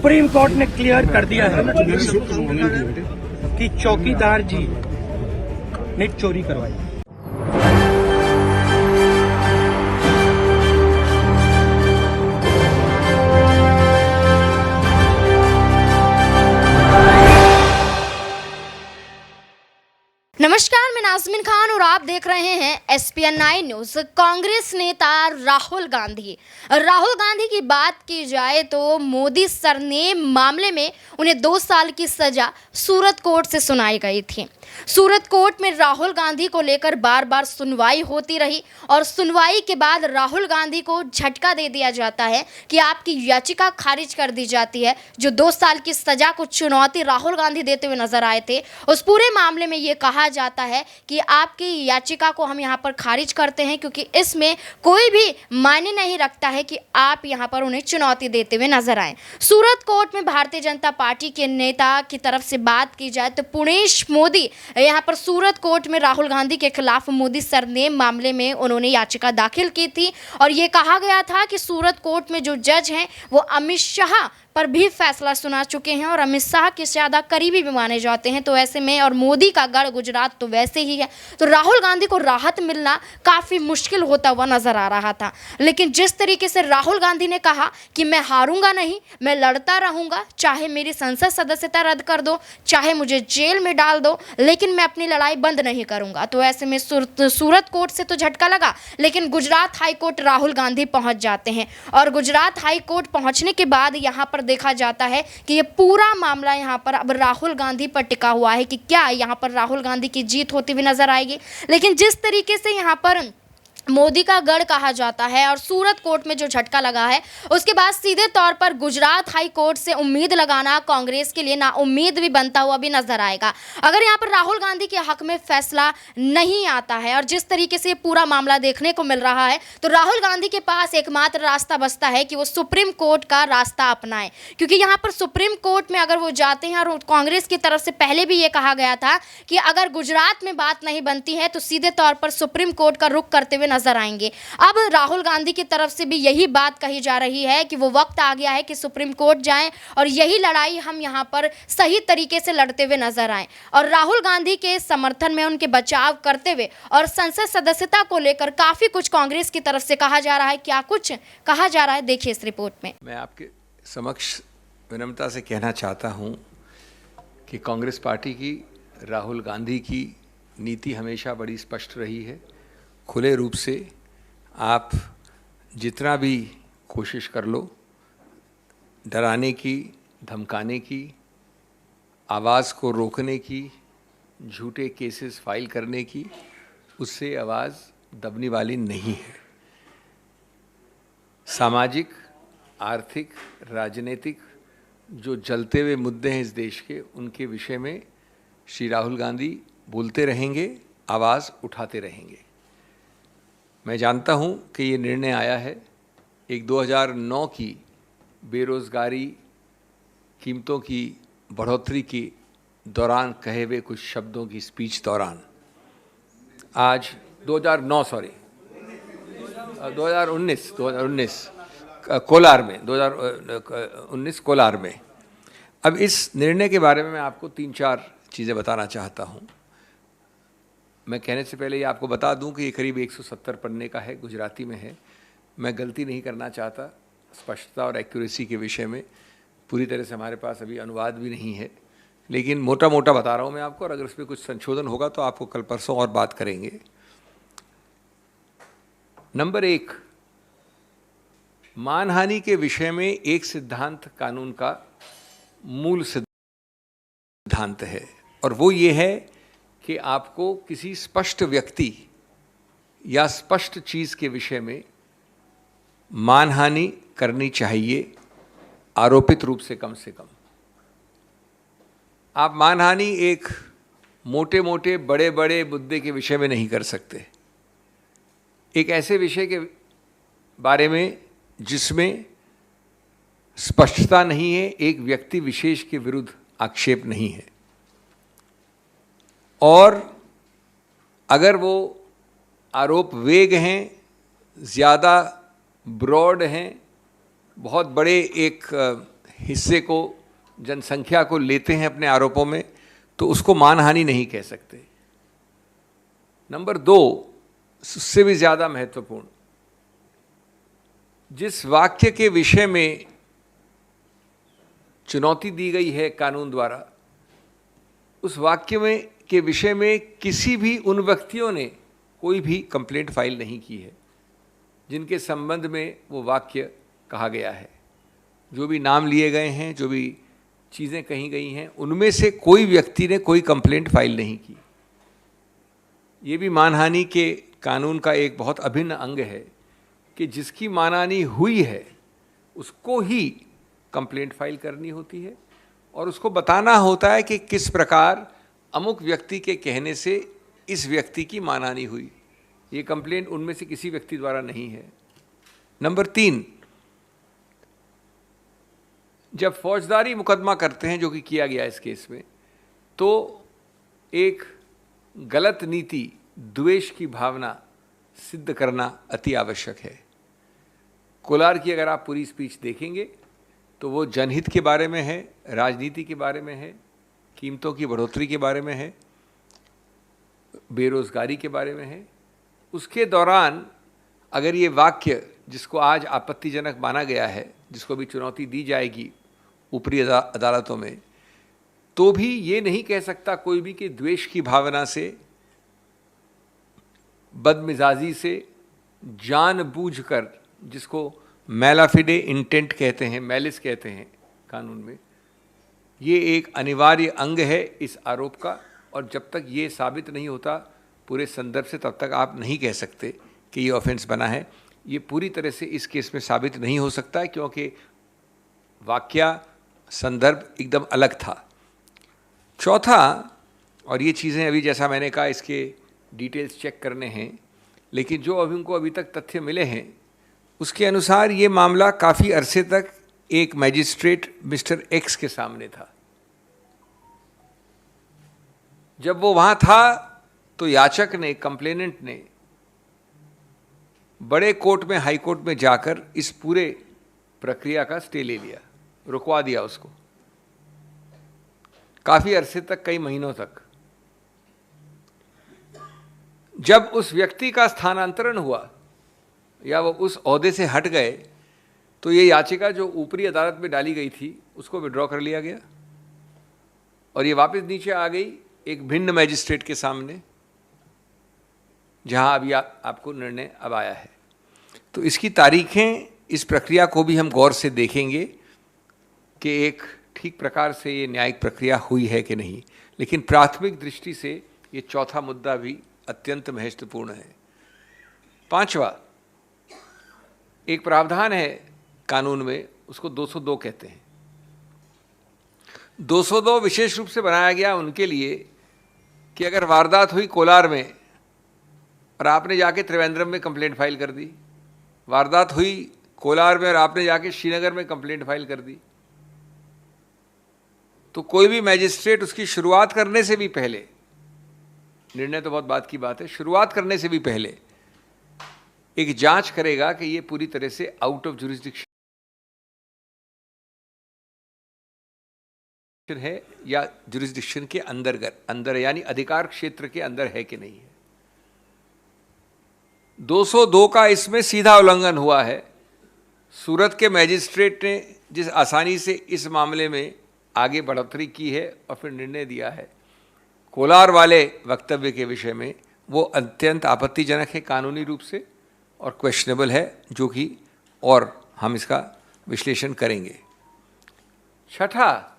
Supreme court ने clear कर दिया है कि चौकीदार जी ने चोरी करवाई। नमस्कार, मैं नाज़मीन खान और आप देख रहे हैं SPN 9 न्यूज़। कांग्रेस नेता राहुल गांधी की बात की जाए तो मोदी सर ने मामले में उन्हें 2 साल की सजा सूरत कोर्ट से सुनाई गई थी। सूरत कोर्ट में राहुल गांधी को लेकर बार बार सुनवाई होती रही और सुनवाई के बाद राहुल गांधी को झटका दे दिया जाता है कि आपकी याचिका खारिज कर दी जाती है। जो 2 साल की सजा को चुनौती राहुल गांधी देते हुए नजर आए थे, उस पूरे मामले में ये कहा जाता है कि आपकी याचिका को हम यहाँ पर खारिज करते हैं, क्योंकि इसमें कोई भी मायने नहीं रखता है कि आप यहाँ पर उन्हें चुनौती देते हुए नजर आए। सूरत कोर्ट में भारतीय जनता पार्टी के नेता की तरफ से बात की जाए तो पुणेश मोदी यहाँ पर सूरत कोर्ट में राहुल गांधी के खिलाफ मोदी सर ने मामले में उन्होंने याचिका दाखिल की थी और ये कहा गया था कि सूरत कोर्ट में जो जज हैं वो अमित शाह पर भी फैसला सुना चुके हैं और अमित शाह के ज़्यादा करीबी भी माने जाते हैं। तो ऐसे में और मोदी का गढ़ गुजरात तो वैसे ही है, तो राहुल गांधी को राहत मिलना काफ़ी मुश्किल होता हुआ नज़र आ रहा था। लेकिन जिस तरीके से राहुल गांधी ने कहा कि मैं हारूंगा नहीं, मैं लड़ता रहूंगा, चाहे मेरी संसद सदस्यता रद्द कर दो, चाहे मुझे जेल में डाल दो, लेकिन मैं अपनी लड़ाई बंद नहीं करूंगा। तो ऐसे में सूरत कोर्ट से तो झटका लगा, लेकिन गुजरात हाई कोर्ट राहुल गांधी पहुंच जाते हैं और गुजरात हाई कोर्ट पहुंचने के बाद यहाँ पर देखा जाता है कि ये पूरा मामला यहाँ पर अब राहुल गांधी पर टिका हुआ है कि क्या यहाँ पर राहुल गांधी की जीत होती हुई नजर आएगी। लेकिन जिस तरीके से यहाँ पर मोदी का गढ़ कहा जाता है और सूरत कोर्ट में जो झटका लगा है, उसके बाद सीधे तौर पर गुजरात हाई कोर्ट से उम्मीद लगाना कांग्रेस के लिए ना उम्मीद भी बनता हुआ भी नजर आएगा। अगर यहाँ पर राहुल गांधी के हक में फैसला नहीं आता है और जिस तरीके से पूरा मामला देखने को मिल रहा है, तो राहुल गांधी के पास एकमात्र रास्ता बचता है कि वो सुप्रीम कोर्ट का रास्ता अपनाएं, क्योंकि यहाँ पर सुप्रीम कोर्ट में अगर वो जाते हैं, और कांग्रेस की तरफ से पहले भी ये कहा गया था कि अगर गुजरात में बात नहीं बनती है तो सीधे तौर पर सुप्रीम कोर्ट का रुख करते हुए नजर आएंगे। अब राहुल गांधी की तरफ से भी यही बात कही जा रही है कि वो वक्त आ गया है कि सुप्रीम कोर्ट जाएं और यही लड़ाई हम यहां पर सही तरीके से लड़ते हुए नजर आएं। और राहुल गांधी के समर्थन में, उनके बचाव करते हुए और संसद सदस्यता को लेकर काफी कुछ कांग्रेस की तरफ से कहा जा रहा है। क्या कुछ कहा जा रहा है, देखिए इस रिपोर्ट में। मैं आपके समक्ष विनम्रता से कहना चाहता हूं कि कांग्रेस पार्टी की, राहुल गांधी की नीति हमेशा बड़ी स्पष्ट रही है। खुले रूप से आप जितना भी कोशिश कर लो, डराने की, धमकाने की, आवाज़ को रोकने की, झूठे केसेस फाइल करने की, उससे आवाज़ दबने वाली नहीं है। सामाजिक, आर्थिक, राजनीतिक जो जलते हुए मुद्दे हैं इस देश के, उनके विषय में श्री राहुल गांधी बोलते रहेंगे, आवाज़ उठाते रहेंगे। मैं जानता हूं कि ये निर्णय आया है एक 2009 की बेरोज़गारी, कीमतों की बढ़ोतरी के दौरान कहे हुए कुछ शब्दों की स्पीच दौरान। आज 2019 कोलार में, 2019 कोलार में। अब इस निर्णय के बारे में मैं आपको 3-4 चीज़ें बताना चाहता हूँ। मैं कहने से पहले ये आपको बता दूं कि ये करीब 170 पन्ने का है, गुजराती में है। मैं गलती नहीं करना चाहता स्पष्टता और एक्यूरेसी के विषय में। पूरी तरह से हमारे पास अभी अनुवाद भी नहीं है, लेकिन मोटा मोटा बता रहा हूँ मैं आपको, और अगर उसमें कुछ संशोधन होगा तो आपको कल परसों और बात करेंगे। नंबर 1, मानहानि के विषय में एक सिद्धांत कानून का मूल सिद्धांत है, और वो ये है कि आपको किसी स्पष्ट व्यक्ति या स्पष्ट चीज़ के विषय में मानहानि करनी चाहिए, आरोपित रूप से कम। आप मानहानि एक मोटे मोटे बड़े बड़े मुद्दे के विषय में नहीं कर सकते। एक ऐसे विषय के बारे में जिसमें स्पष्टता नहीं है, एक व्यक्ति विशेष के विरुद्ध आक्षेप नहीं है, और अगर वो आरोप वेग हैं, ज़्यादा ब्रॉड हैं, बहुत बड़े एक हिस्से को, जनसंख्या को लेते हैं अपने आरोपों में, तो उसको मानहानि नहीं कह सकते। नंबर 2, उससे भी ज़्यादा महत्वपूर्ण, जिस वाक्य के विषय में चुनौती दी गई है कानून द्वारा, उस वाक्य में के विषय में किसी भी उन व्यक्तियों ने कोई भी कंप्लेंट फाइल नहीं की है जिनके संबंध में वो वाक्य कहा गया है। जो भी नाम लिए गए हैं, जो भी चीज़ें कही गई हैं, उनमें से कोई व्यक्ति ने कोई कंप्लेंट फाइल नहीं की। ये भी मानहानि के कानून का एक बहुत अभिन्न अंग है कि जिसकी मानहानि हुई है उसको ही कंप्लेंट फाइल करनी होती है और उसको बताना होता है कि किस प्रकार अमुक व्यक्ति के कहने से इस व्यक्ति की मानहानि हुई। ये कंप्लेंट उनमें से किसी व्यक्ति द्वारा नहीं है। नंबर 3, जब फौजदारी मुकदमा करते हैं, जो कि किया गया इस केस में, तो एक गलत नीति, द्वेष की भावना सिद्ध करना अति आवश्यक है। कोलार की अगर आप पूरी स्पीच देखेंगे तो वो जनहित के बारे में है, राजनीति के बारे में है, कीमतों की बढ़ोतरी के बारे में है, बेरोजगारी के बारे में है। उसके दौरान अगर ये वाक्य, जिसको आज आपत्तिजनक माना गया है, जिसको भी चुनौती दी जाएगी ऊपरी अदालतों में, तो भी ये नहीं कह सकता कोई भी कि द्वेष की भावना से, बदमिजाजी से, जानबूझकर, जिसको मैलाफिडे इंटेंट कहते हैं, मैलिस कहते हैं कानून में, ये एक अनिवार्य अंग है इस आरोप का। और जब तक ये साबित नहीं होता पूरे संदर्भ से, तब तक आप नहीं कह सकते कि ये ऑफेंस बना है। ये पूरी तरह से इस केस में साबित नहीं हो सकता है क्योंकि वाक्य, संदर्भ एकदम अलग था। चौथा, और ये चीज़ें अभी जैसा मैंने कहा इसके डिटेल्स चेक करने हैं, लेकिन जो अभी उनको अभी तक तथ्य मिले हैं उसके अनुसार ये मामला काफ़ी अरसे तक एक मैजिस्ट्रेट मिस्टर एक्स के सामने था। जब वो वहाँ था तो याचक ने, कंप्लेनेंट ने बड़े कोर्ट में, हाई कोर्ट में जाकर इस पूरे प्रक्रिया का स्टे ले लिया, रुकवा दिया उसको काफ़ी अरसे तक, कई महीनों तक। जब उस व्यक्ति का स्थानांतरण हुआ या वो उस ओहदे से हट गए तो ये याचिका जो ऊपरी अदालत में डाली गई थी उसको विड्रॉ कर लिया गया और ये वापस नीचे आ गई एक भिन्न मैजिस्ट्रेट के सामने, जहां अभी आपको निर्णय अब आया है। तो इसकी तारीखें, इस प्रक्रिया को भी हम गौर से देखेंगे कि एक ठीक प्रकार से ये न्यायिक प्रक्रिया हुई है कि नहीं। लेकिन प्राथमिक दृष्टि से ये चौथा मुद्दा भी अत्यंत महत्वपूर्ण है। 5वां, एक प्रावधान है कानून में, उसको 202 कहते हैं। 202 विशेष रूप से बनाया गया उनके लिए कि अगर वारदात हुई कोलार में और आपने जाके त्रिवेंद्रम में कंप्लेंट फाइल कर दी, वारदात हुई कोलार में और आपने जाके श्रीनगर में कंप्लेंट फाइल कर दी, तो कोई भी मैजिस्ट्रेट उसकी शुरुआत करने से भी पहले, निर्णय तो बहुत बात की बात है, शुरुआत करने से भी पहले एक जांच करेगा कि ये पूरी तरह से आउट ऑफ जुरिस्डिक्शन है या जुरिस्डिक्शन के अंदर यानी अधिकार क्षेत्र के अंदर है कि नहीं है। 202 का इसमें सीधा उल्लंघन हुआ है। सूरत के मैजिस्ट्रेट ने जिस आसानी से इस मामले में आगे बढ़ोतरी की है और फिर निर्णय दिया है कोलार वाले वक्तव्य के विषय में, वो अत्यंत आपत्तिजनक है कानूनी रूप से और क्वेश्चनेबल है, जो कि और हम इसका विश्लेषण करेंगे। छठा,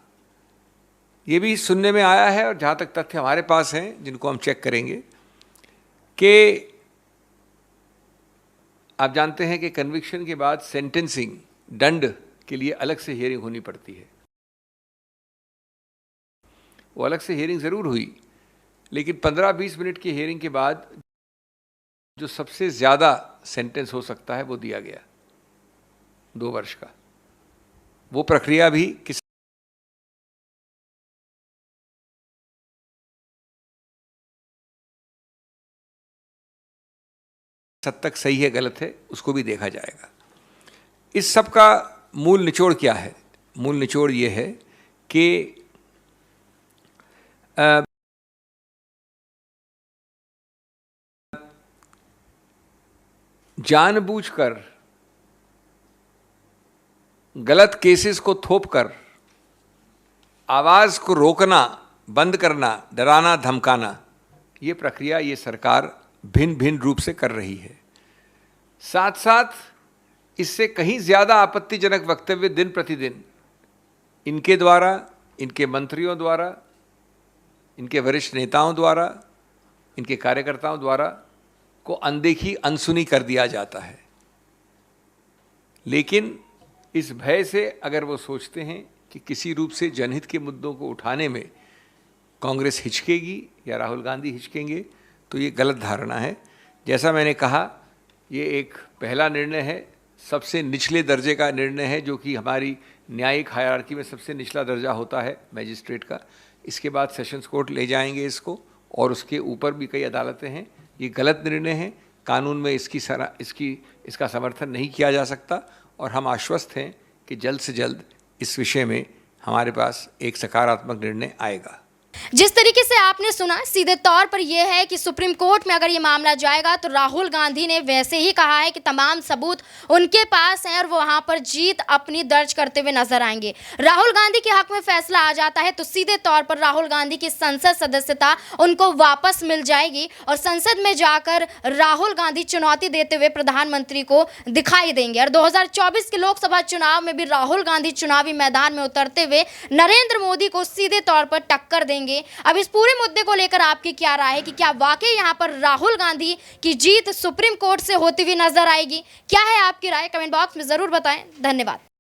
ये भी सुनने में आया है और जहाँ तक तथ्य हमारे पास हैं जिनको हम चेक करेंगे कि आप जानते हैं कि कन्विक्शन के बाद सेंटेंसिंग, दंड के लिए अलग से हियरिंग होनी पड़ती है। वो अलग से हियरिंग ज़रूर हुई, लेकिन 15-20 मिनट की हियरिंग के बाद जो सबसे ज़्यादा सेंटेंस हो सकता है वो दिया गया 2 वर्ष का। वो प्रक्रिया भी किस हद तक सही है, गलत है, उसको भी देखा जाएगा। इस सब का मूल निचोड़ क्या है? मूल निचोड़ ये है कि जानबूझकर गलत केसेस को थोपकर आवाज़ को रोकना, बंद करना, डराना, धमकाना, ये प्रक्रिया ये सरकार भिन्न भिन्न रूप से कर रही है। साथ साथ इससे कहीं ज़्यादा आपत्तिजनक वक्तव्य दिन प्रतिदिन इनके द्वारा, इनके मंत्रियों द्वारा, इनके वरिष्ठ नेताओं द्वारा, इनके कार्यकर्ताओं द्वारा को अनदेखी, अनसुनी कर दिया जाता है। लेकिन इस भय से अगर वो सोचते हैं कि किसी रूप से जनहित के मुद्दों को उठाने में कांग्रेस हिचकेगी या राहुल गांधी हिचकेंगे, तो ये गलत धारणा है। जैसा मैंने कहा, ये एक पहला निर्णय है, सबसे निचले दर्जे का निर्णय है, जो कि हमारी न्यायिक हायरार्की में सबसे निचला दर्जा होता है मैजिस्ट्रेट का। इसके बाद सेशंस कोर्ट ले जाएंगे इसको, और उसके ऊपर भी कई अदालतें हैं। ये गलत निर्णय है, कानून में इसका समर्थन नहीं किया जा सकता, और हम आश्वस्त हैं कि जल्द से जल्द इस विषय में हमारे पास एक सकारात्मक निर्णय आएगा। जिस तरीके से आपने सुना, सीधे तौर पर यह है कि सुप्रीम कोर्ट में अगर ये मामला जाएगा तो राहुल गांधी ने वैसे ही कहा है कि तमाम सबूत उनके पास हैं और वो वहां पर जीत अपनी दर्ज करते हुए नजर आएंगे। राहुल गांधी के हक में फैसला आ जाता है तो सीधे तौर पर राहुल गांधी की संसद सदस्यता उनको वापस मिल जाएगी और संसद में जाकर राहुल गांधी चुनौती देते हुए प्रधानमंत्री को दिखाई देंगे। और 2024 के लोकसभा चुनाव में भी राहुल गांधी चुनावी मैदान में उतरते हुए नरेंद्र मोदी को सीधे तौर पर टक्कर देंगे। अब इस पूरे मुद्दे को लेकर आपकी क्या राय है कि क्या वाकई यहां पर राहुल गांधी की जीत सुप्रीम कोर्ट से होती हुई नजर आएगी? क्या है आपकी राय? कमेंट बॉक्स में जरूर बताएं। धन्यवाद।